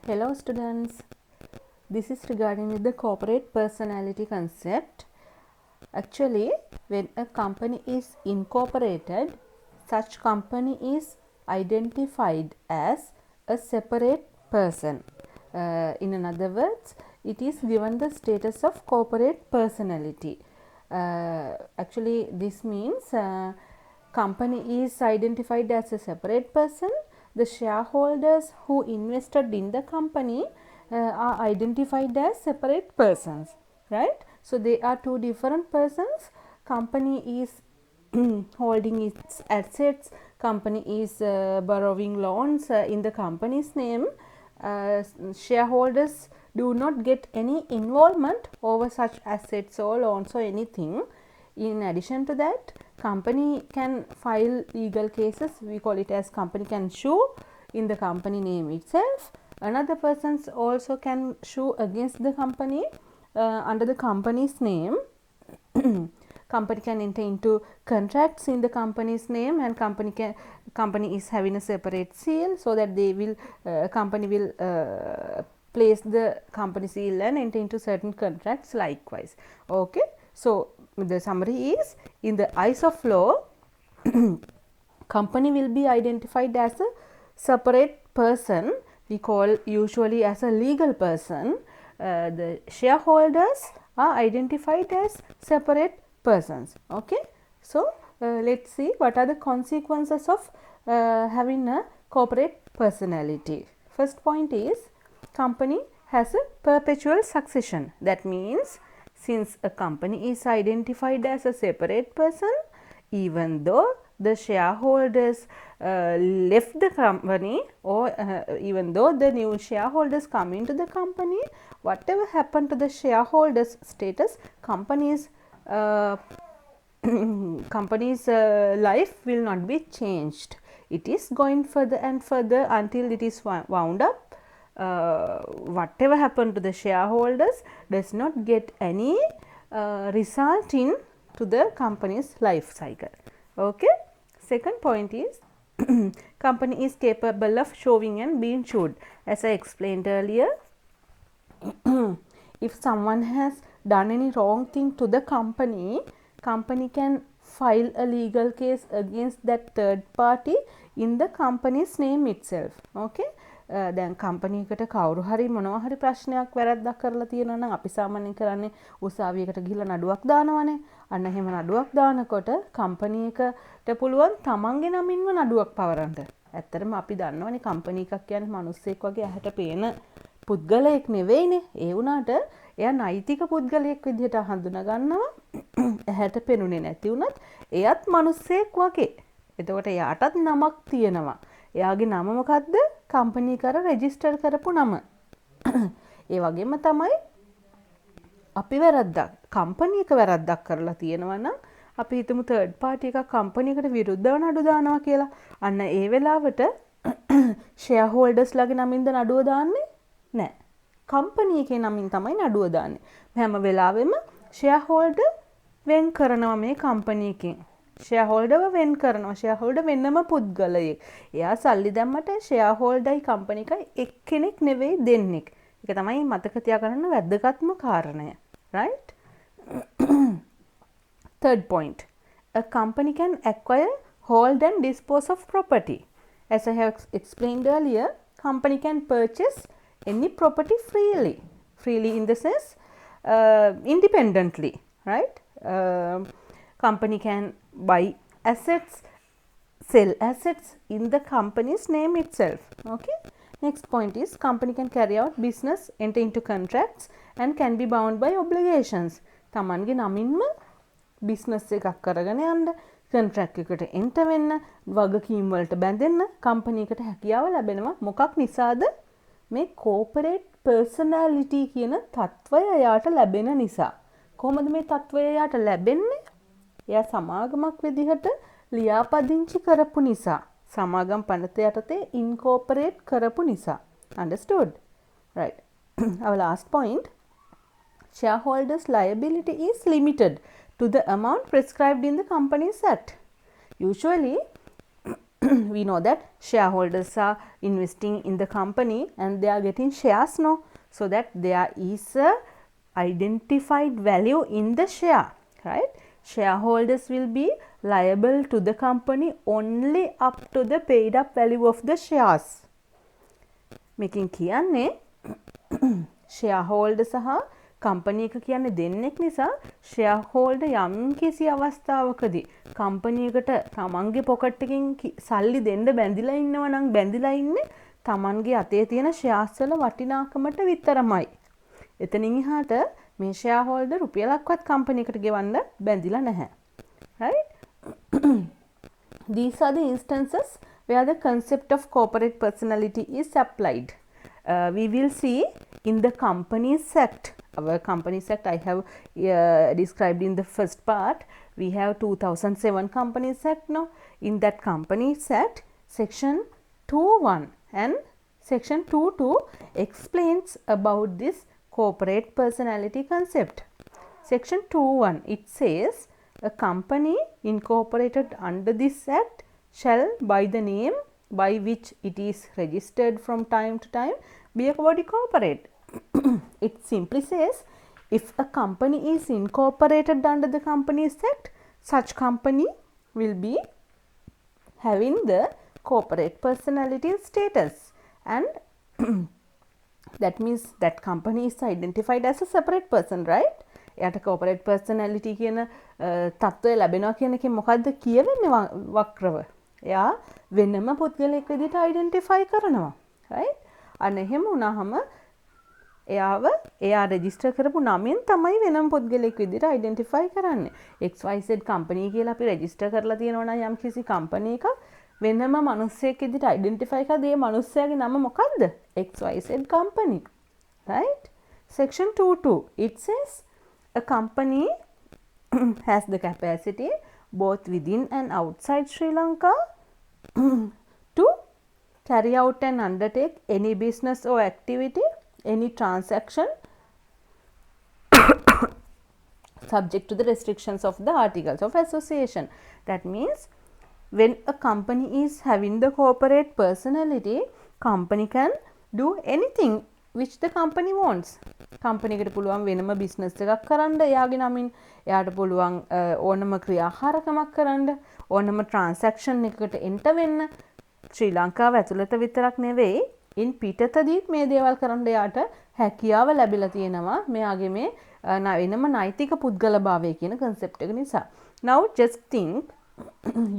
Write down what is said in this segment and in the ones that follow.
Hello students, this is regarding with the corporate personality concept. Actually, when a company is incorporated, such company is identified as a separate person. In other words, it is given the status of corporate personality. Actually, this means company is identified as a separate person. The shareholders who invested in the company are identified as separate persons, right? So they are two different persons. Company is holding its assets, company is borrowing loans in the company's name. Shareholders do not get any involvement over such assets or loans or anything. In addition to that, company can file legal cases. We call it as company can sue in the company name itself. Another persons also can sue against the company under the company's name. Company can enter into contracts in the company's name, and company is having a separate seal, so that they will company will place the company seal and enter into certain contracts likewise. Okay, so the summary is, in the eyes of law, company will be identified as a separate person. We call usually as a legal person. The shareholders are identified as separate persons. Okay, so let's see what are the consequences of having a corporate personality. First point is, company has a perpetual succession. That means, since a company is identified as a separate person, even though the shareholders left the company, or even though the new shareholders come into the company, whatever happened to the shareholders status, company's life will not be changed. It is going further and further until it is wound up. Whatever happened to the shareholders does not get any result in to the company's life cycle. Okay. Second point is, company is capable of showing and being showed. As I explained earlier, if someone has done any wrong thing to the company, company can file a legal case against that third party in the company's name itself. Okay. දැන් company එකට කවුරු හරි මොනවා හරි ප්‍රශ්නයක් වැරද්දක් කරලා තියෙනවා නම් අපි සාමාන්‍යයෙන් කරන්නේ උසාවියකට ගිහිල්ලා නඩුවක් දානවනේ. අන්න එහෙම නඩුවක් දානකොට කම්පනි එකට පුළුවන් තමන්ගේ නමින්ම නඩුවක් පවරන්න. ඇත්තටම අපි දන්නවනේ කම්පනි එකක් කියන්නේ මිනිස්සෙක් වගේ ඇහැට පේන පුද්ගලයෙක් නෙවෙයිනේ. ඒ වුණාට එයා නෛතික පුද්ගලයෙක් විදිහට හඳුනා ගන්නවා. ඇහැට පෙනුනේ නැති වුණත් එයත් මිනිස්සෙක් වගේ. එතකොට එයාටත් නමක් තියෙනවා. එයාගේ නම මොකද්ද? කම්පනි කර රෙජිස්ටර් කරපු නම. ඒ වගේම තමයි අපි වැරද්දක් කම්පනි එක වැරද්දක් කරලා තියෙනවා නම් අපි හිතමු තර්ඩ් පාර්ටි එකක් කම්පනි එකට විරුද්ධව නඩු දානවා කියලා. අන්න ඒ වෙලාවට ෂෙයා හෝල්ඩර්ස් ලගේ නමින්ද නඩුව දාන්නේ නැහැ. කම්පනි එකේ නමින් තමයි නඩුව දාන්නේ. හැම වෙලාවෙම ෂෙයා හෝල්ඩර් වෙන් කරනවා මේ කම්පනි එකෙන්. ෂෙයා හෝල්ඩර්ව වෙන් කරනවා. ෂෙයා හෝල්ඩර් වෙනම පුද්ගලයෙක්. එයා සල්ලි දැම්මට ෂෙයා හෝල්ඩර්යි කම්පනි එකයි එක්කෙනෙක් නෙවෙයි දෙන්නෙක්. ඒක තමයි මතක තියාගන්න වැදගත්ම කාරණය. Right? Third point, a company can acquire, hold and dispose of property. As I have explained earlier, company can purchase any property freely. Freely in the sense independently, right? Company can buy assets, sell assets in the company's name itself. Okay. Next point is, company can carry out business, enter into contracts and can be bound by obligations. තමන්ගේ නමින්ම business එකක් කරගෙන යන්න, contract එකට enter වෙන්න, වගකීම් වලට බැඳෙන්න company එකට හැකියාව ලැබෙනවා. මොකක් නිසාද? මේ corporate personality කියන තත්වය එයාට ලැබෙන නිසා. කොහොමද මේ තත්වය එයාට ලැබෙන්නේ? එයා සමාගමක් විදිහට ලියාපදිංචි කරපු නිසා. සමාගම් පනත යටතේ incorporate කරපු නිසා. Understood? Right. Our last point, shareholders' liability is limited to the amount prescribed in the Companies Act. Usually, we know that shareholders are investing in the company and they are getting shares now, so that there is a identified value in the share, right? Shareholders will be liable to the company only up to the paid up value of the shares. මේකෙන් කියන්නේ shareholder සහ company එක කියන්නේ දෙන්නෙක් නිසා shareholder යම් කිසි අවස්ථාවකදී company එකට තමන්ගේ pocket එකකින් සල්ලි දෙන්න බැඳිලා ඉන්නවා නම් බැඳිලා ඉන්නේ තමන්ගේ අතේ තියෙන shares වල වටිනාකමට විතරමයි. එතනින් එහාට මේ shareholder රුපියලක්වත් company එකට ගෙවන්න බැඳිලා නැහැ. Right? These are the instances where the concept of corporate personality is applied. We will see in the Companies Act. Our Companies Act I have described in the first part. We have 2007 Companies Act now. In that Companies Act, section 2.1 and section 2.2 explains about this corporate personality concept. Section 2.1, it says a company incorporated under this act shall, by the name by which it is registered from time to time, be a body corporate. It simply says if a company is incorporated under the Companies Act, such company will be having the corporate personality status, and that means that company is identified as a separate person, right? එයාට corporate personality කියන තත්ත්වය ලැබෙනවා කියන එකෙන් මොකද්ද කියවෙන්නේ වක්‍රව? එයා වෙනම පුද්ගලයෙක් විදිහට identify කරනවා, right? අන්න එහෙම වුණාම එයා register කරපු නමෙන් තමයි වෙනම පුද්ගලයෙක් විදිහට identify කරන්නේ. XYZ company කියලා අපි register කරලා තියෙනවා නම් යම් කිසි company එකක් වෙනම මිනිස්සෙක් විදිහට identify කරලා ඒ මිනිස්සයාගේ නම මොකද්ද? XYZ company, right? Section 2.2, it says a company has the capacity both within and outside Sri Lanka to carry out and undertake any business or activity, any transaction subject to the restrictions of the Articles of Association. That means when a company is having the corporate personality, company can do anything which the company wants. company එකට පුළුවන් වෙනම business එකක් කරන්න එයාගේ නමින්, එයාට පුළුවන් ඕනම ක්‍රියාකාරකමක් කරන්න, ඕනම transaction එකකට enter වෙන්න. ශ්‍රී ලංකාව ඇතුළත විතරක් නෙවෙයි, in පිටතදීත් මේ දේවල් කරන්න එයාට හැකියාව ලැබිලා තියෙනවා මෙයාගේ මේ වෙනම නෛතික පුද්ගලභාවය කියන concept එක නිසා. Now just think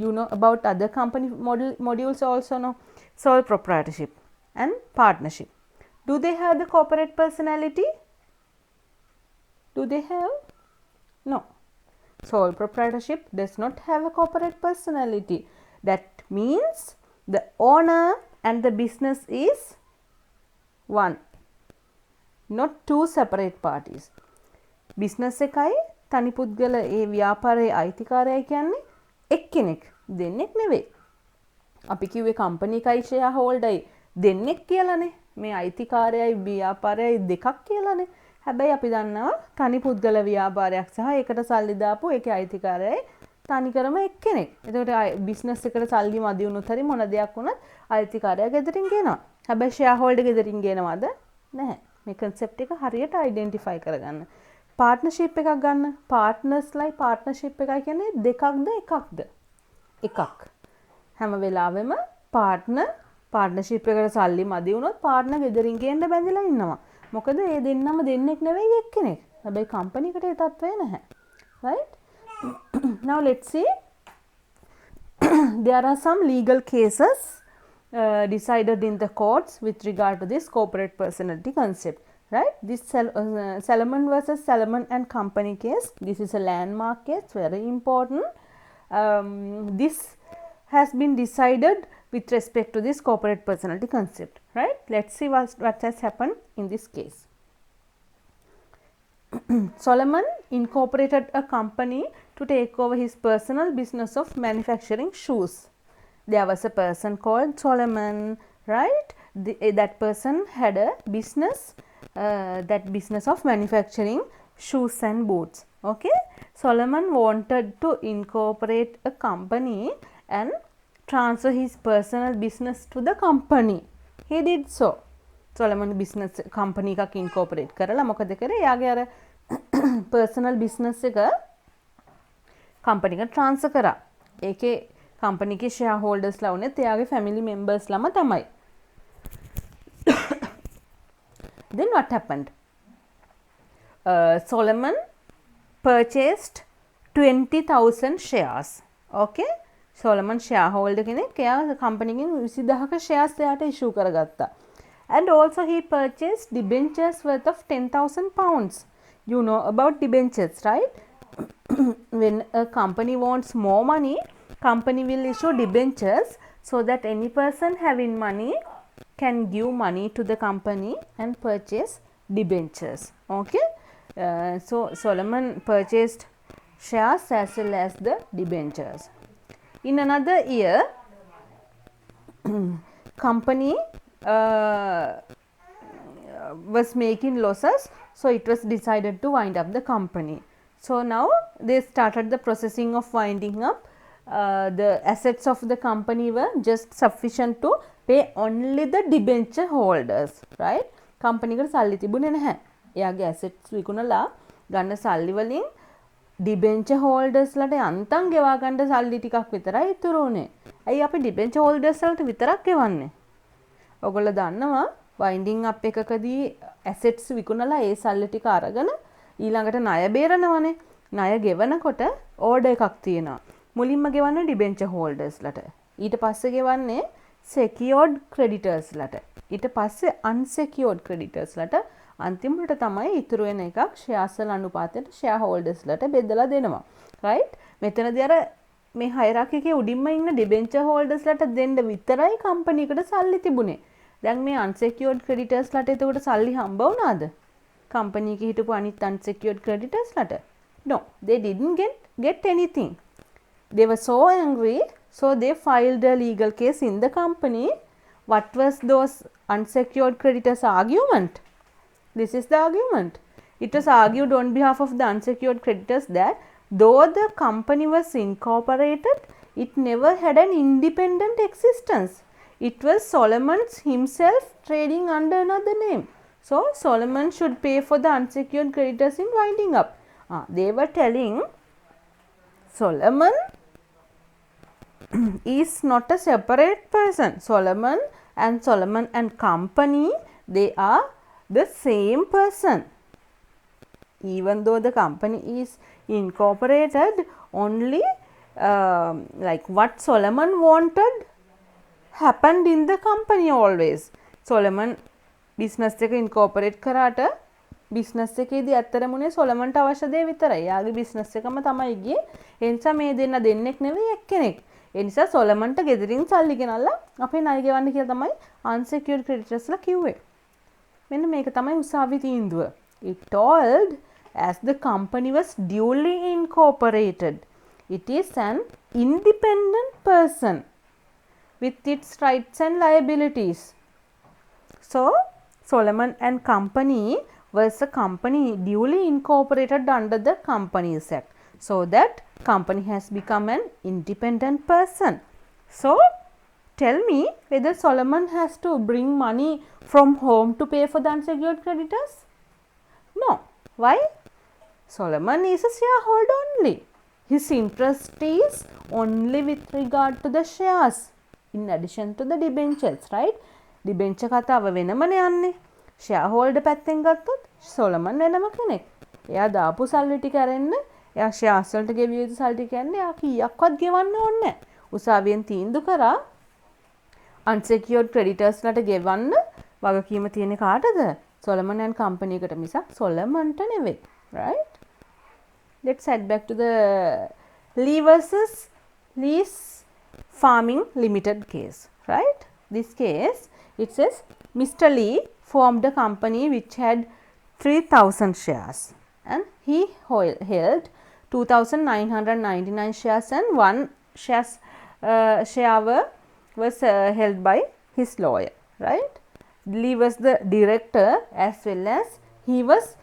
you know about other company modules also, no? Sole proprietorship and partnership. Do they have the corporate personality? Do they have? No. Sole proprietorship does not have a corporate personality. That means the owner and the business is one, not two separate parties. Business එකයි තනි පුද්ගල ඒ ව්‍යාපාරයේ අයිතිකාරයයි කියන්නේ එක්කෙනෙක්, දෙන්නෙක් නෙවෙයි. අපි කිව්වේ company එකයි shareholder දෙන්නෙක් කියලානේ. මේ අයිතිකාරයයි ව්‍යාපාරයයි දෙකක් කියලානේ. හැබැයි අපි දන්නවා තනි පුද්ගල ව්‍යාපාරයක් සහ ඒකට සල්ලි දාපු ඒකේ අයිතිකාරයයි තනිකරම එක්කෙනෙක්. එතකොට බිස්නස් එකට සල්ලි මදි වුණොත් හරි මොන දෙයක් වුණත් අයිතිකාරයා ගෙදරින් ගෙනවා. හැබැයි shareholder ගෙදරින් ගෙනවද? නැහැ. මේ concept එක හරියට identify කරගන්න. partnership එකක් ගන්න. partners like partnership එකයි කියන්නේ දෙකක්ද එකක්ද? එකක්. හැම වෙලාවෙම partnership එකට සල්ලි මදි වුණොත් partner ගෙදරින් ගේන්න බැඳලා ඉන්නවා. මොකද ඒ දෙන්නම දෙන්නෙක් නෙවෙයි එක්කෙනෙක්. හැබැයි company එකට ඒ තත්ත්වය නැහැ. Right? Now let's see. There are some legal cases decided in the courts with regard to this corporate personality concept. Right? This Salomon versus Salomon and Company case. This is a landmark case, very important. This has been decided with respect to this corporate personality concept. Right? Let's see what has happened in this case. Solomon incorporated a company to take over his personal business of manufacturing shoes. There was a person called Solomon, right? That person had a business, that business of manufacturing shoes and boots. Okay, Solomon wanted to incorporate a company and transfer his personal business to the company. He did so. Solomon business company එකක් incorporate කරලා මොකද කරේ? එයාගේ අර personal business එක company එකට transfer කරා. ඒකේ company එකේ shareholders ලා උනේත් එයාගේ family members ලාම තමයි. Then what happened? Solomon purchased 20,000 shares. Okay? Solomon shareholder කෙනෙක් එයා company එකෙන් 20000ක shares එයාට issue කරගත්තා. And also he purchased debentures worth of 10,000 pounds. You know about debentures, right? When a company wants more money, company will issue debentures so that any person having money can give money to the company and purchase debentures. Okay? So Solomon purchased shares as well as the debentures. In another year, company was making losses, so it was decided to wind up the company. So now they started the processing of winding up. The assets of the company were just sufficient to pay only the debenture holders, right? company එකට සල්ලි තිබුණේ නැහැ. එයාගේ assets විකුණලා ගන්න සල්ලි වලින් debenture holders ලට යන්තම් ගෙවා ගන්න සල්ලි ටිකක් විතරයි ඉතුරු වුණේ. ඇයි අපි debenture holders වලට විතරක් ගෙවන්නේ? ඔයගොල්ලෝ දන්නවා winding up එකකදී assets විකුණලා ඒ සල්ලි ටික අරගෙන ඊළඟට ණය බේරනවනේ. ණය ගෙවනකොට order එකක් තියෙනවා. මුලින්ම ගෙවන්නේ debenture holders ලට. ඊට පස්සේ ගෙවන්නේ secured creditors ලට. ඊට පස්සේ unsecured creditors ලට. අන්තිමට තමයි ඉතුරු වෙන එකක් shares වල අනුපාතයට shareholders ලට බෙදලා දෙනවා. right? මෙතනදී අර මේ hierarchy එකේ උඩින්ම ඉන්න debenture holders ලට දෙන්න විතරයි company එකට සල්ලි තිබුණේ. දැන් මේ unsecured creditors ලට එතකොට සල්ලි හම්බ වුණාද? company එකේ හිටපු අනිත් unsecured creditors ලට? No, they didn't get anything. They were so angry, so they filed a legal case in the company. What was those unsecured creditors' argument? This is the argument. It was argued on behalf of the unsecured creditors that though the company was incorporated, it never had an independent existence. It was Solomon's himself trading under another name. So Solomon should pay for the unsecured creditors in winding up. They were telling Solomon is not a separate person. Solomon and company, they are the same person. Even though the company is incorporated, only like what Solomon wanted happened in the company always. Solomon business එක incorporate කරාට business එකේදී ඇත්තටම උනේ Solomon ට අවශ්‍ය දේ විතරයි. යාගේ business එකම තමයි ගියේ. ඒ නිසා මේ දෙන්නෙක් නෙවෙයි එක්කෙනෙක්. ඒ නිසා Solomon ට ගෙදරින් සල්ලි ගෙනල්ලා අපේ ණය ගෙවන්න කියලා තමයි unsecured creditors ලා කිව්වේ. මෙන්න මේක තමයි උසාවි තීන්දුව. It told as the company was duly incorporated, it is an independent person with its rights and liabilities. So Solomon and company was a company duly incorporated under the Companies Act, so that company has become an independent person. So tell me whether Solomon has to bring money from home to pay for the unsecured creditors? No. Why? Solomon is a shareholder only. His interest is only with regard to the shares in addition to the debentures, right? debenture කතාව වෙනමනේ යන්නේ. shareholder පැත්තෙන් ගත්තොත් Solomon වෙනම කෙනෙක්. එයා දාපු සල්ලි ටික අරෙන්න එයා shares වලට ගෙවිය යුතු සල්ලි ටික කියන්නේ එයා කීයක්වත් ගෙවන්න ඕනේ නැහැ. උසාවියෙන් තීන්දුව කරා unsecured creditors ලට ගෙවන්න වගකීම තියෙන කාටද? Solomon and company එකට මිසක් Solomon ට නෙවෙයි. right? Let's head back to the Lee versus Lee's Farming Limited case. Right? This case, it says Mr. Lee formed a company which had 3,000 shares and he held 2,999 shares and one share was held by his lawyer. Right? Lee was the director as well as he was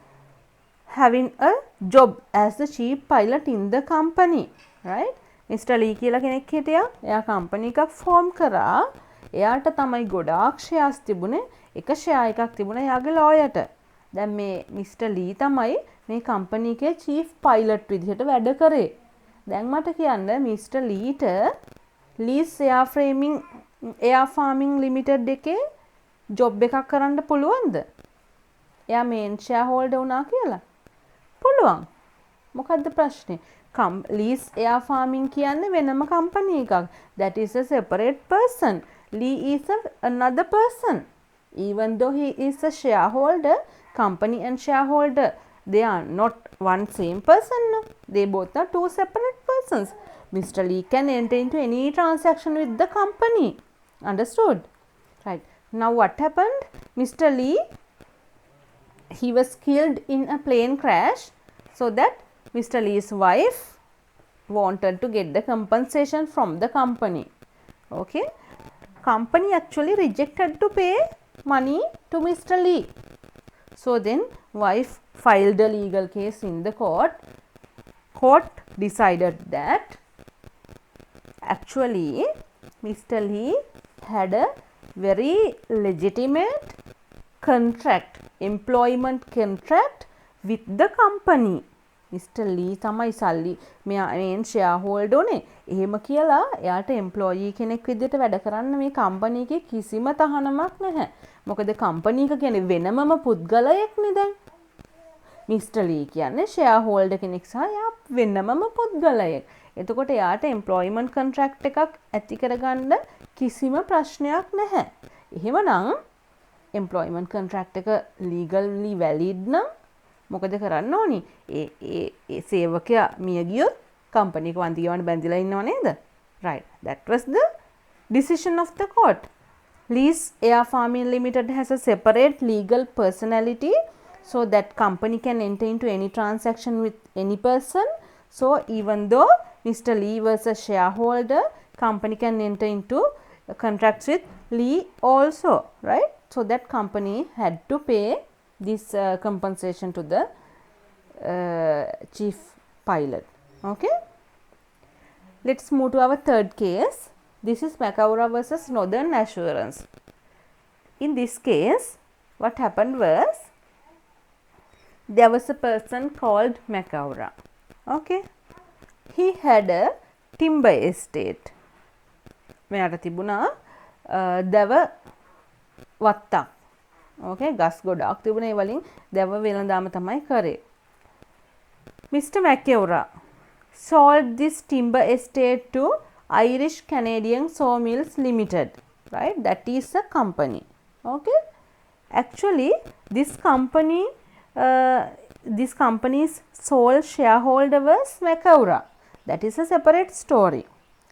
having a job as the chief pilot in the company. Right? Mister ලී කියලා කෙනෙක් හිටියා. එයා company එකක් form කරා. එයාට තමයි ගොඩාක් ෂෙයාර්ස් තිබුණේ. එක ෂෙයා එකක් තිබුණා එයාගේ ලෝයර්ට. දැන් මේ මිස්ටර් ලී තමයි මේ කම්පැනි එකේ චීෆ් පයිලට් විදිහට වැඩ කරේ. දැන් මට කියන්න මිස්ටර් ලීට ලීස් එයා ෆාමින් ලිමිටඩ් එකේ ජොබ් එකක් කරන්න පුළුවන්ද? එයා මේන් ෂෙයා හෝල්ඩර් වුණා කියලා. පුළුවන්. මොකද්ද ප්‍රශ්නේ? ලීස් එයා ෆාමින් කියන්නේ වෙනම කම්පැනි එකක්. That is a separate person. Lee is another person. Even though he is a shareholder, company and shareholder, they are not one same person. No? They both are two separate persons. Mr. Lee can enter into any transaction with the company. Understood? Right. Now what happened? Mr. Lee, he was killed in a plane crash, so that Mr. Lee's wife wanted to get the compensation from the company. Okay. Company actually rejected to pay money to Mr. Lee. So then wife filed a legal case in the court. Court decided that actually Mr. Lee had a very legitimate contract, employment contract with the company. Mr. Lee තමයි සල්ලි මෙයා මේන් share holder උනේ. එහෙම කියලා එයාට එම්ප්ලොයී කෙනෙක් විදිහට වැඩ කරන්න මේ කම්පැනි එකේ කිසිම තහනමක් නැහැ. මොකද කම්පැනි එක කියන්නේ වෙනමම පුද්ගලයෙක්නේ දැන්. මිස්ටර් ලී කියන්නේ ෂෙයා හෝල්ඩර් කෙනෙක් සහ එයා වෙනමම පුද්ගලයෙක්. එතකොට එයාට එම්ප්ලොයිමන්ට් කොන්ට්‍රැක්ට් එකක් ඇති කරගන්න කිසිම ප්‍රශ්නයක් නැහැ. එහෙමනම් එම්ප්ලොයිමන්ට් කොන්ට්‍රැක්ට් එක ලීගලි වැලිඩ් නම් මොකද කරන්න ඕනි? ඒ සේවකයා මිය ගියොත් කම්පැනි එක වන්දි ගෙවන්න බැඳිලා ඉන්නව නේද? Right. That was the decision of the court. Lee's Air Farming Limited has a separate legal personality, so that company can enter into any transaction with any person. So even though Mr. Lee was a shareholder, company can enter into contracts with Lee also, right? So that company had to pay this compensation to the chief pilot. Okay. Let's move to our third case. This is Macaura versus Northern Assurance. In this case, what happened was, there was a person called Macaura. Okay. He had a timber estate. මෙයාට තිබුණා දැව වත්තක්. Okay, ගස් ගොඩක් තිබුණා. ඒ වලින් දැව වෙළඳාම තමයි කරේ. Mr. Macaura sold this timber estate to Irish Canadian Sawmills Limited, right? That is a company. Okay. Actually, this company's sole shareholder was Macaura. That is a separate story,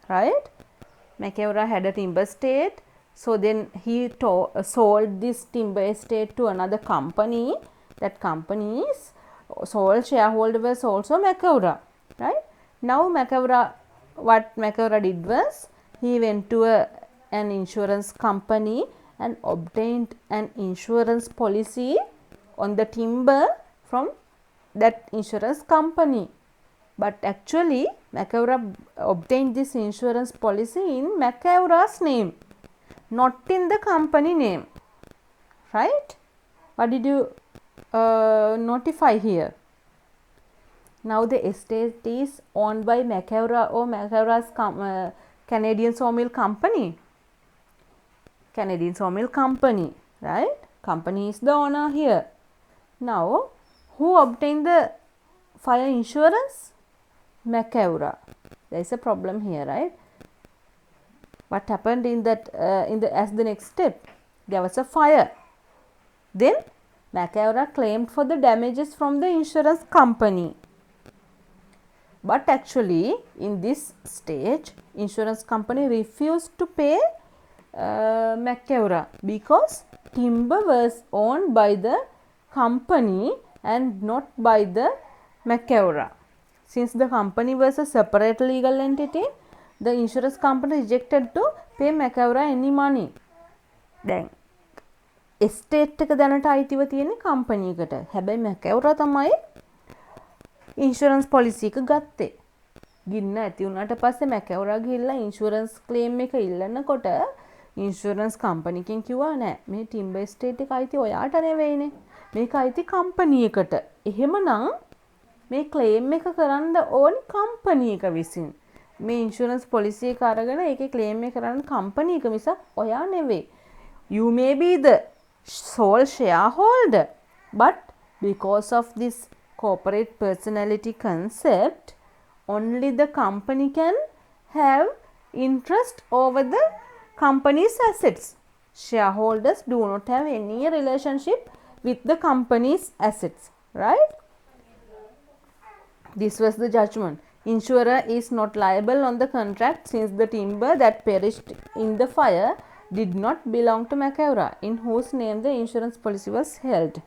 right? Macaura had a timber estate. So then he sold this timber estate to another company. That company's sole shareholder was also Macaura, right? Now what Macaura did was, he went to an insurance company and obtained an insurance policy on the timber from that insurance company. But actually Macaura obtained this insurance policy in Macaura's name, not in the company name, right? What did you notify here? Now the estate is owned by Macaura or Macaura's Canadian Sawmill Company. Canadian Sawmill Company, right? Company is the owner here. Now, who obtained the fire insurance? Macaura. There is a problem here, right? What happened in that as the next step? There was a fire. Then Macaura claimed for the damages from the insurance company. But actually in this stage, insurance company refused to pay Macaura because timber was owned by the company and not by the Macaura. Since the company was a separate legal entity, the insurance company rejected to pay Macaura any money. Then estate එක දැනට අයිතිව තියෙන company එකට. හැබැයි Macaura තමයි insurance policy එක ගත්තේ. ගින්න ඇති වුණාට පස්සේ මැකවරා ගිහිල්ලා ඉන්ෂුරන්ස් ක්ලේම් එක ඉල්ලනකොට ඉන්ෂුරන්ස් කම්පැනි එකෙන් කිව්වා නෑ මේ ටිම්බර් එස්ටේට් එක අයිති ඔයාට නෙවෙයිනේ. මේක අයිති කම්පැනි එකට. එහෙමනම් මේ ක්ලේම් එක කරන්න ඕනි කම්පැනි එක විසින්. මේ ඉන්ෂුරන්ස් පොලිසි එක අරගෙන ඒකේ ක්ලේම් එක කරන්න කම්පැනි එක මිසක් ඔයා නෙවෙයි. You may be the sole shareholder, but because of this corporate personality concept, only the company can have interest over the company's assets. Shareholders do not have any relationship with the company's assets, right? This was the judgment. Insurer is not liable on the contract since the timber that perished in the fire did not belong to McEvra, in whose name the insurance policy was held.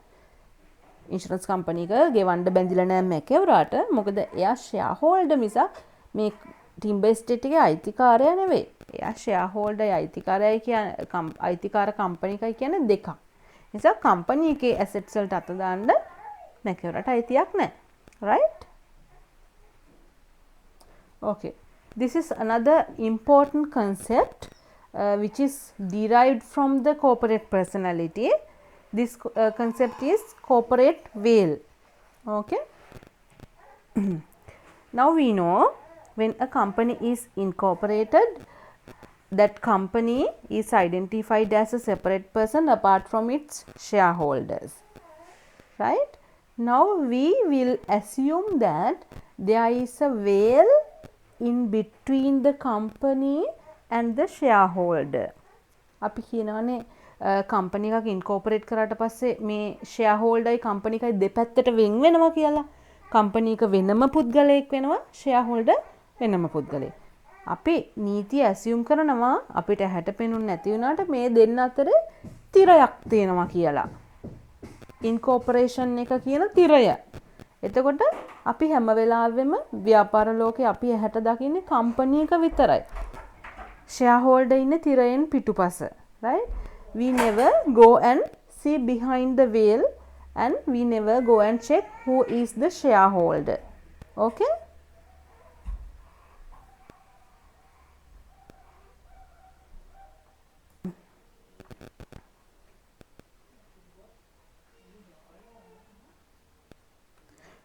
Insurance company එක ගෙවන්න බැඳිලා නැහැ මැකෙවරාට. මොකද එයා share holder මිසක් මේ ටිම්බර් estate එකේ අයිතිකාරයා නෙවෙයි. එයා ෂෙයා හෝල්ඩර් අයිතිකාරයයි කියන්නේ අයිතිකාර කම්පැනි එකයි කියන්නේ දෙකක්. නිසා කම්පැනි එකේ ඇසෙට්ස් වලට අත දාන්න මැකෙවරාට අයිතියක් නැහැ. right? Okay. This is another important concept which is derived from the corporate personality. This concept is corporate veil. Okay. Now we know when a company is incorporated, that company is identified as a separate person apart from its shareholders. Right. Now we will assume that there is a veil in between the company and the shareholder. අපි කියනවානේ company එකක් incorporate කරාට පස්සේ මේ share හෝල්ඩර්යි company එකයි දෙපැත්තට වෙන් වෙනවා කියලා. කම්පැනි එක වෙනම පුද්ගලයෙක් වෙනවා, ෂෙයා හෝල්ඩර් වෙනම පුද්ගලයෙක්. අපි නීතිය ඇසියුම් කරනවා අපිට හැට පෙනුන්නේ නැති වුණාට මේ දෙන්න අතර තිරයක් තියෙනවා කියලා. ඉන්කෝපරේෂන් එක කියන තිරය. එතකොට අපි හැම වෙලාවෙම ව්‍යාපාර ලෝකේ අපි ඇහැට දකින්නේ කම්පැනි එක විතරයි. ෂෙයා හෝල්ඩර් ඉන්නේ තිරයෙන් පිටුපස. right? We never go and see behind the veil, and we never go and check who is the shareholder. Okay?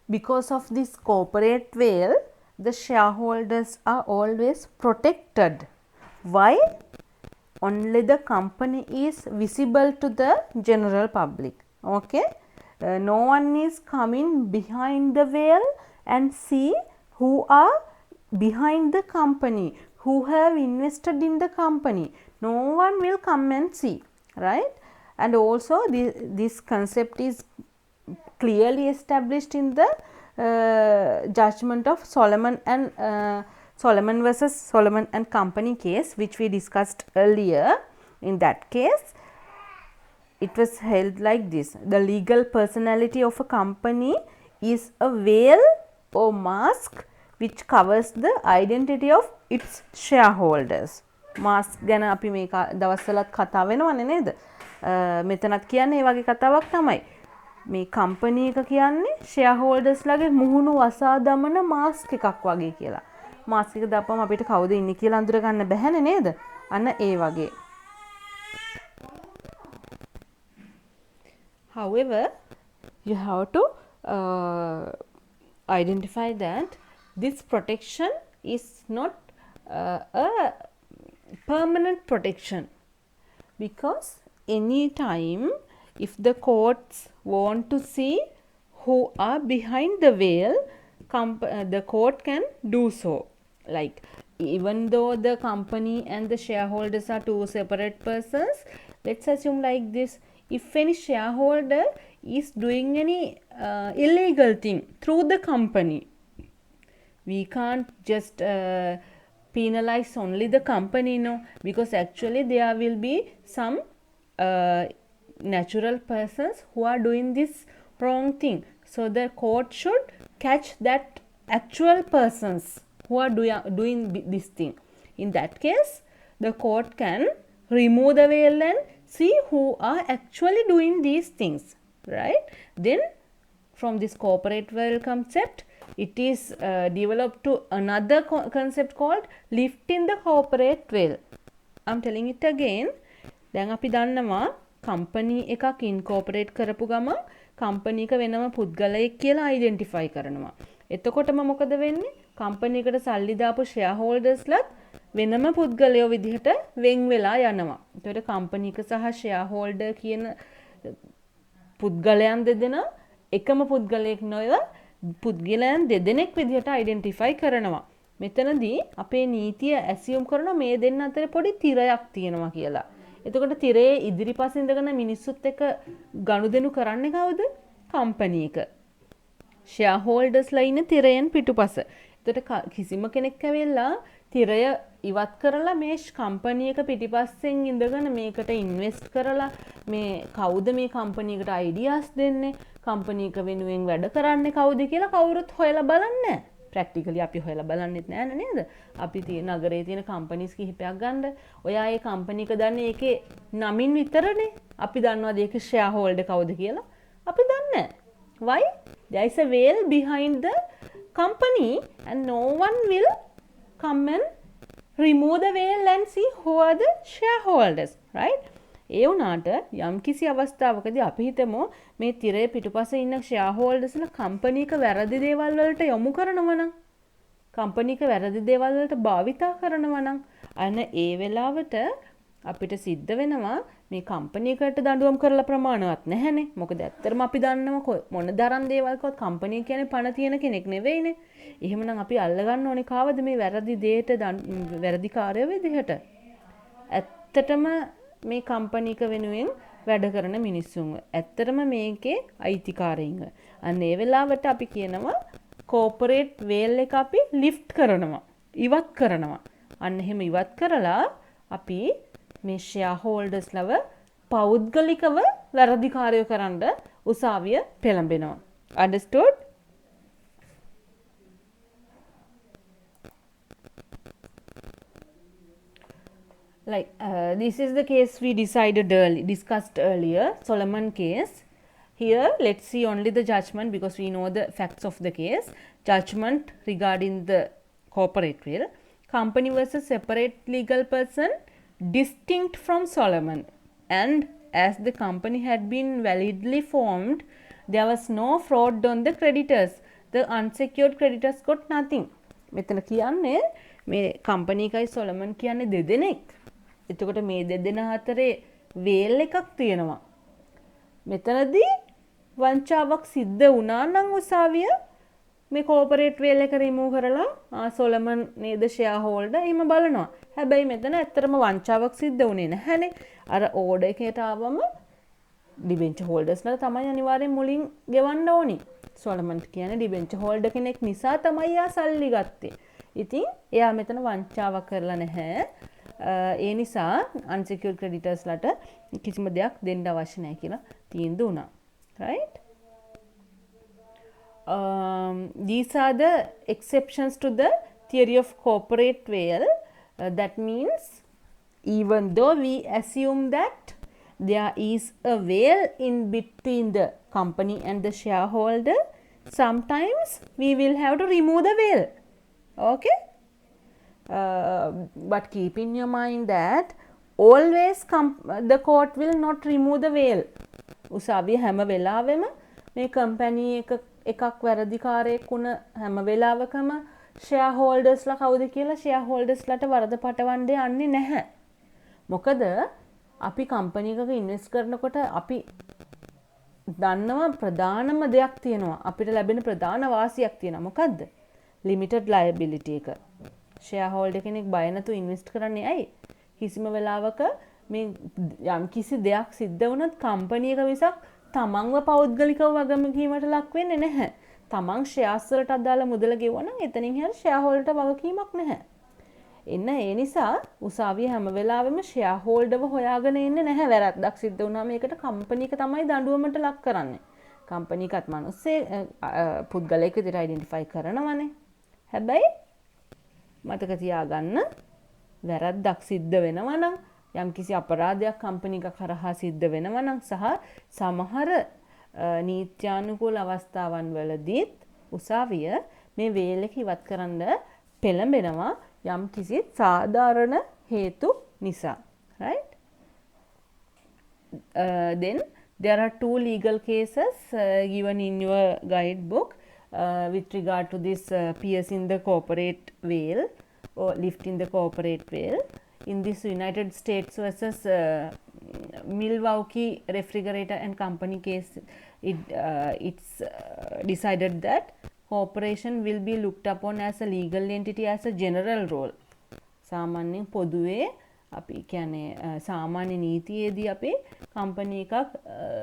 Because of this corporate veil, the shareholders are always protected. Why? Only the company is visible to the general public. Okay. No one is coming behind the veil and see who are behind the company, who have invested in the company. No one will come and see, right? And also this concept is clearly established in the judgment of Solomon and Solomon versus Solomon and Company case, which we discussed earlier. In that case, it was held like this: the legal personality of a company is a veil or mask which covers the identity of its shareholders. Mask ගැන අපි මේ දවස්වලත් කතා වෙනවනේ නේද? මෙතනත් කියන්නේ ඒ වගේ කතාවක් තමයි. මේ කම්පැනි එක කියන්නේ shareholders ලගේ මුහුණු වසා දමන මාස්ක් එකක් වගේ කියලා. මාස්ක් එක දාපුවම අපිට කවුද ඉන්නේ කියලා අඳුර ගන්න බැහැනේ නේද? අන්න ඒ වගේ. However, you have to identify that this protection is not a permanent protection, because any time if the courts want to see who are behind the veil, the court can do so. Like, even though the company and the shareholders are two separate persons, let's assume like this: if any shareholder is doing any illegal thing through the company, we can't just penalize only the company, no, because actually there will be some natural persons who are doing this wrong thing. So the court should catch that actual persons who are doing this thing. In that case, the court can remove the veil and see who are actually doing these things, right? Then from this corporate world concept, it is developed to another concept called lifting the corporate world. I'm telling it again. දැන් අපි දන්නවා company එකක් incorporate කරපු ගමන් company එක වෙනම පුද්ගලයෙක් කියලා අයිඩෙන්ටිෆයි කරනවා. එතකොටම මොකද වෙන්නේ? කම්පනි එකට සල්ලි දාපු ෂෙයා හෝල්ඩර්ස්ලත් වෙනම පුද්ගලයෝ විදිහට වෙන් වෙලා යනවා. ඒතකොට කම්පනි එක සහ ෂෙයා හෝල්ඩර් කියන පුද්ගලයන් දෙදෙනා එකම පුද්ගලයෙක් නොව පුද්ගලයන් දෙදෙනෙක් විදිහට අයිඩෙන්ටිෆයි කරනවා. මෙතනදී අපේ නීතිය ඇසියුම් කරන මේ දෙන්න අතර පොඩි තිරයක් තියෙනවා කියලා. එතකොට තිරේ ඉදිරිපස්සේ ඉඳගෙන මිනිස්සුත් එක්ක ගනුදෙනු කරන්නේ කවුද? කම්පැනි එක. ෂෙයා හෝල්ඩර්ස්ලා ඉන්නේ තිරයෙන් පිටුපස. එතකොට කිසිම කෙනෙක් ඇවිල්ලා තිරය ඉවත් කරලා මේ කම්පැනි එක පිටිපස්සෙන් ඉඳගෙන මේකට ඉන්වෙස්ට් කරලා මේ කවුද මේ කම්පැනි එකට අයිඩියාස් දෙන්නේ? කම්පැනි එක වෙනුවෙන් වැඩ කරන්නේ කවුද කියලා කවුරුත් හොයලා බලන්නේ නැහැ. ප්‍රැක්ටිකලි අපි හොයලා බලන්නෙත් නෑ නේද? අපි තියෙන නගරයේ තියෙන කම්පැනිස් කිහිපයක් ගන්න. ඔයා ඒ කම්පැනි එක දන්නේ ඒකේ නමින් විතරනේ. අපි දන්නවාද ඒකේ ෂෙයා හෝල්ඩර් කවුද කියලා? අපි දන්නේ නැහැ. Why? There is a whale behind the company and no one will come and remove the whale and see who are the shareholders, right? ඒ වුණාට යම් කිසි අවස්ථාවකදී අපි හිතමු මේ තිරේ පිටුපස්සේ ඉන්න ෂෙයා හෝල්ඩර්ස්ලා කම්පැනි එක වැරදි දේවල් වලට යොමු කරනවා නම් කම්පැනි එක වැරදි දේවල් වලට භාවිතා කරනවා නම් අන්න ඒ වෙලාවට අපිට සිද්ධ වෙනවා මේ කම්පැනි එකට දඬුවම් කරලා ප්‍රමාණවත් නැහැනේ. මොකද ඇත්තටම අපි දන්නවා මොන දරම් දේවල් කොත් කම්පැනි කියන්නේ පණ තියෙන කෙනෙක් නෙවෙයිනේ. එහෙමනම් අපි අල්ලගන්න ඕනේ කාවද මේ වැරදි දෙයට වැරදිකාරය විදිහට. ඇත්තටම මේ කම්පැනි එක වෙනුවෙන් වැඩ කරන මිනිස්සුන්ව. ඇත්තටම මේකේ අයිතිකාරයින්ව. අන්න ඒ වෙලාවට අපි කියනවා කෝපරේට් වේල් එක අපි ලිෆ්ට් කරනවා. ඉවත් කරනවා. අන්න එහෙම ඉවත් කරලා අපි මේ ෂෙයා හෝල්ඩර්ස්ලව පෞද්ගලිකව වැරදිකාරයෝ කරන්න උසාවිය පෙළඹෙනවා. Understood? Like this is the case we discussed earlier, Solomon case. Here let's see only the judgment because we know the facts of the case. Judgment regarding the corporate will. Company was a separate legal person distinct from Solomon, and as the company had been validly formed, there was no fraud on the creditors. The unsecured creditors got nothing. මෙතන කියන්නේ මේ company එකයි Solomon කියන්නේ දෙදෙනෙක්. එතකොට මේ දෙදෙනා අතරේ වේල් එකක් තියෙනවා. මෙතනදී වංචාවක් සිද්ධ වුණා නම් උසාවිය මේ කෝපරේට් වේල් එක රිමූව් කරලා සොලමන් නේද ෂෙයා හෝල්ඩර් එහෙම බලනවා. හැබැයි මෙතන ඇත්තටම වංචාවක් සිද්ධ වුණේ නැහැනේ. අර ඕඩර් එකකට ආවම ඩිබෙන්චර් හෝල්ඩර්ස්ලා තමයි අනිවාර්යෙන් මුලින් ගෙවන්න ඕනි. සොලමන් කියන්නේ ඩිබෙන්චර් හෝල්ඩර් කෙනෙක් නිසා තමයි යා සල්ලි ගත්තේ. ඉතින් එයා මෙතන වංචාවක් කරලා නැහැ. ඒ නිසා unsecured creditorsලාට කිසිම දෙයක් දෙන්න අවශ්‍ය නැහැ කියලා තීන්දුව වුණා. Right? These are the exceptions to the theory of corporate veil. That means even though we assume that there is a veil in between the company and the shareholder, sometimes we will have to remove the veil. Okay? But keep in your mind that always the court will not remove the veil. උසාවිය හැම වෙලාවෙම මේ company එකක් වැරදිකාරයෙක් වුණ හැම වෙලාවකම share හෝල්ඩර්ස්ලා කවුද කියලා share හෝල්ඩර්ස්ලාට වරද පටවන්න යන්නේ නැහැ. මොකද අපි කම්පැනි එකක ඉන්වෙස්ට් කරනකොට අපි දන්නවා ප්‍රධානම දෙයක් තියෙනවා. අපිට ලැබෙන ප්‍රධාන වාසියක් තියෙනවා. මොකද්ද? ලිමිටඩ් ලයබිලිටි එක. ෂෙයා හෝල්ඩර් කෙනෙක් බය නැතුව ඉන්වෙස්ට් කරන්නේ ඇයි? කිසිම වෙලාවක මේ යම් කිසි දෙයක් සිද්ධ වුණොත් කම්පැනි එක මිසක් තමන්ව පෞද්ගලිකව වගකීමකට ලක් වෙන්නේ නැහැ. තමන් ෂෙයාර්ස් වලට අදාළ මුදල ගෙවුවා නම් එතනින් හැර ෂෙයා හෝල්ඩර්ට වගකීමක් නැහැ. එන්න ඒ නිසා උසාවිය හැම වෙලාවෙම ෂෙයා හෝල්ඩර්ව හොයාගෙන ඉන්නේ නැහැ. වැරද්දක් සිද්ධ වුණාම ඒකට කම්පැනි එක තමයි දඬුවමට ලක් කරන්නේ. කම්පැනි එකත් මිනිස්සේ පුද්ගලයෙක් විදිහට අයිඩෙන්ටිෆයි කරනවනේ. හැබැයි මතක තියාගන්න වැරද්දක් සිද්ධ වෙනවා නම් යම්කිසි අපරාධයක් කම්පැනි එක කරහා සිද්ධ වෙනවා නම් සහ සමහර නීත්‍යානුකූල අවස්ථාවන් වලදීත් උසාවිය මේ වේල් එක ඉවත් කරන්න පෙළඹෙනවා යම් කිසි සාධාරණ හේතු නිසා. Right? Then there are two legal cases given in your guidebook with regard to this piercing the corporate veil or lifting the corporate veil. In this United States versus Milwaukee Refrigerator and Company case, it's decided that corporation will be looked upon as a legal entity as a general role. සාමාන්‍යයෙන් පොදුවේ අපි කියන්නේ සාමාන්‍ය නීතියේදී අපි company එකක්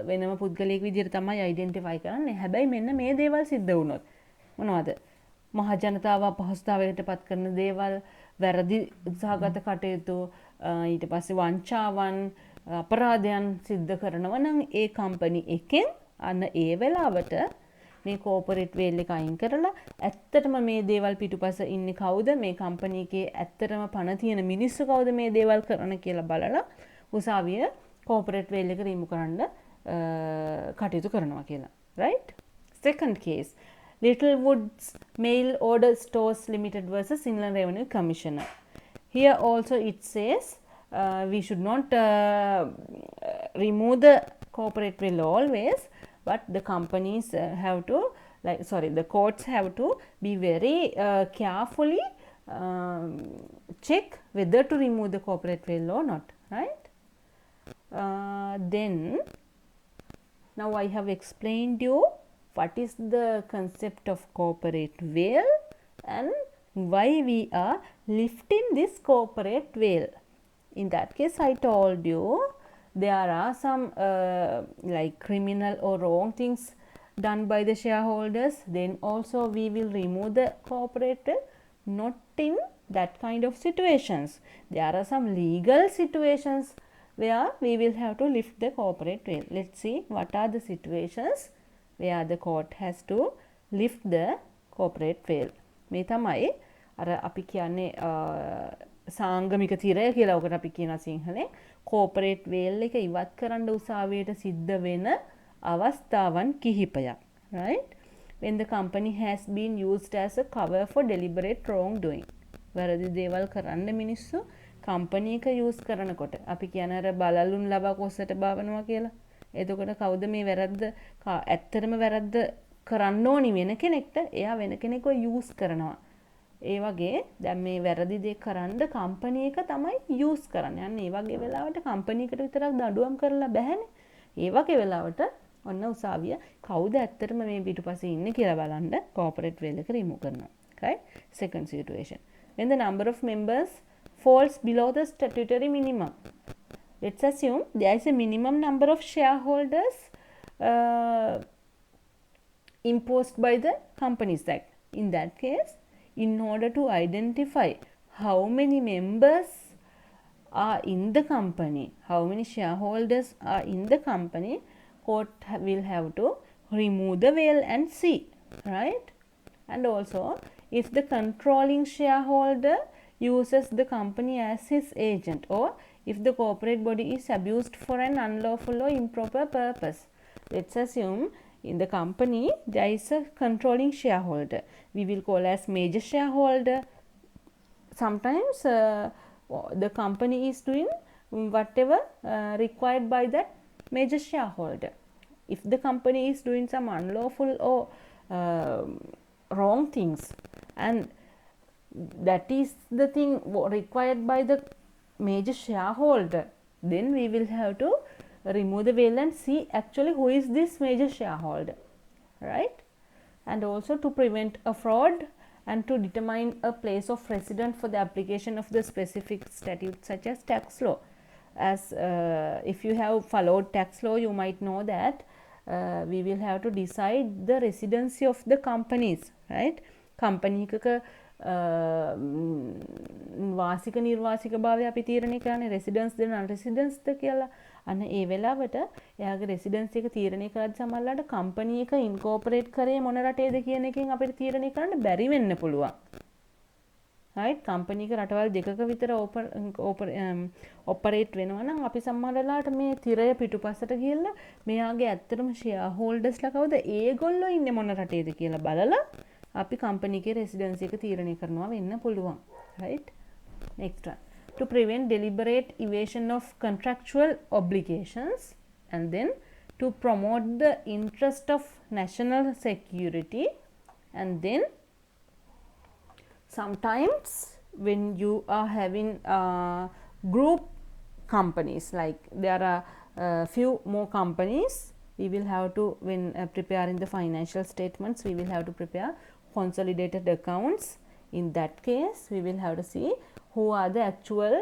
වෙනම පුද්ගලයෙක් විදිහට තමයි අයිඩෙන්ටිෆයි කරන්නේ. හැබැයි මෙන්න මේ දේවල් සිද්ධ වුණොත් මොනවද? මහ ජනතාව අපහසුතාවයට පත් කරන දේවල්, වැරදි සහගත කටයුතු, ඊට පස්සේ වංචාවන්, අපරාධයන් සිද්ධ කරනවා නම් ඒ කම්පැනි එකෙන් අන්න ඒ වෙලාවට මේ කෝපරේට් වේල් එක අයින් කරලා ඇත්තටම මේ දේවල් පිටුපස ඉන්නේ කවුද, මේ කම්පැනි එකේ ඇත්තටම පණ තියෙන මිනිස්සු කවුද මේ දේවල් කරන කියලා බලලා උසාවිය කෝපරේට් වේල් එක රිමූව් කරන්න කටයුතු කරනවා කියලා. right? Second case, Littlewoods Mail Order Stores Limited versus Inland Revenue Commissioner. Here also it says we should not remove the corporate veil always, but the companies have to, the courts have to be very carefully check whether to remove the corporate veil or not. Right? Then now I have explained you what is the concept of corporate veil and why we are lifting this corporate veil. In that case, I told you there are some like criminal or wrong things done by the shareholders. Then also we will remove the corporate veil. Not in that kind of situations. There are some legal situations where we will have to lift the corporate veil. Let's see what are the situations where the court has to lift the corporate veil. මේ තමයි අර අපි කියන්නේ සාංගමික තිරය කියලා ඔකට අපි කියනවා සිංහලෙන්. corporate veil එක ඉවත් කරන්න උසාවියට සිද්ධ වෙන අවස්ථාවන් කිහිපයක්. right? When the company has been used as a cover for deliberate wrongdoing. වැරදි දේවල් කරන්න මිනිස්සු කම්පැනි එක යූස් කරනකොට අපි කියන අර බලලුන් ලබා කොස්සට බාවනවා කියලා. එතකොට කවුද මේ වැරද්ද ඇත්තටම වැරද්ද කරන්න ඕනි වෙන කෙනෙක්ට එයා වෙන කෙනෙක්ව යූස් කරනවා. ඒ වගේ දැන් මේ වැරදි දේ කරන්න කම්පැනි එක තමයි යූස් කරන්නේ. අන්න ඒ වගේ වෙලාවට කම්පැනි එකට විතරක් දඬුවම් කරලා බෑනේ. ඒ වගේ වෙලාවට ඔන්න උසාවිය කවුද ඇත්තටම මේ පිටුපස්සේ ඉන්නේ කියලා බලන්න corporate veil එක remove කරනවා. right? Second situation, when the number of members falls below the statutory minimum. Let's assume there is a minimum number of shareholders imposed by the Companies Act. In that case, in order to identify how many members are in the company, how many shareholders are in the company, court will have to remove the veil and see. Right? And also, if the controlling shareholder uses the company as his agent, or if the corporate body is abused for an unlawful or improper purpose. Let's assume in the company there is a controlling shareholder. We will call as major shareholder. Sometimes the company is doing whatever required by that major shareholder. If the company is doing some unlawful or wrong things, and that is the thing required by the major shareholder, then we will have to remove the veil and see actually who is this major shareholder. Right? And also to prevent a fraud and to determine a place of residence for the application of the specific statutes such as tax law. As if you have followed tax law, you might know that we will have to decide the residency of the companies. Right? company එකක වාසික නිර්වාසික භාවය අපි තීරණය කරන්නේ residence ද නන් residence ද කියලා. අන්න ඒ වෙලාවට එයාගේ රෙසිඩන්ස් එක තීරණය කරද්දී සමහරවිට කම්පැනි එක ඉන්කෝපරේට් කරේ මොන රටේද කියන එකෙන් අපිට තීරණය කරන්න බැරි වෙන්න පුළුවන්. right company එක රටවල් දෙකක විතර ඔපරේට් වෙනවා නම් අපි සමහර වෙලාවට මේ තිරය පිටුපස්සට ගිහිල්ලා මෙයාගේ ඇත්තටම ෂෙයා හෝල්ඩර්ස්ලා කවුද ඒගොල්ලෝ ඉන්නේ මොන රටේද කියලා බලලා අපි කම්පැනි එකේ රෙසිඩෙන්සි එක තීරණය කරනවා වෙන්න පුළුවන් right next one to prevent deliberate evasion of contractual obligations and then to promote the interest of national security and then sometimes when you are having group companies like there are few more companies we will have to when preparing the financial statements we will have to prepare consolidated accounts. In that case we will have to see who are the actual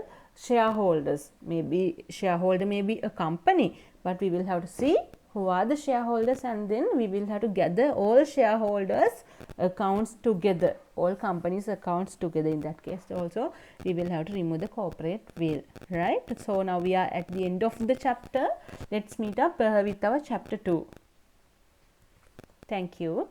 shareholders. Maybe shareholder may be a company but we will have to see who are the shareholders and then we will have to gather all shareholders accounts together, all companies accounts together. In that case also we will have to remove the corporate veil, right? So now we are at the end of the chapter. Let's meet up with our chapter 2. Thank you.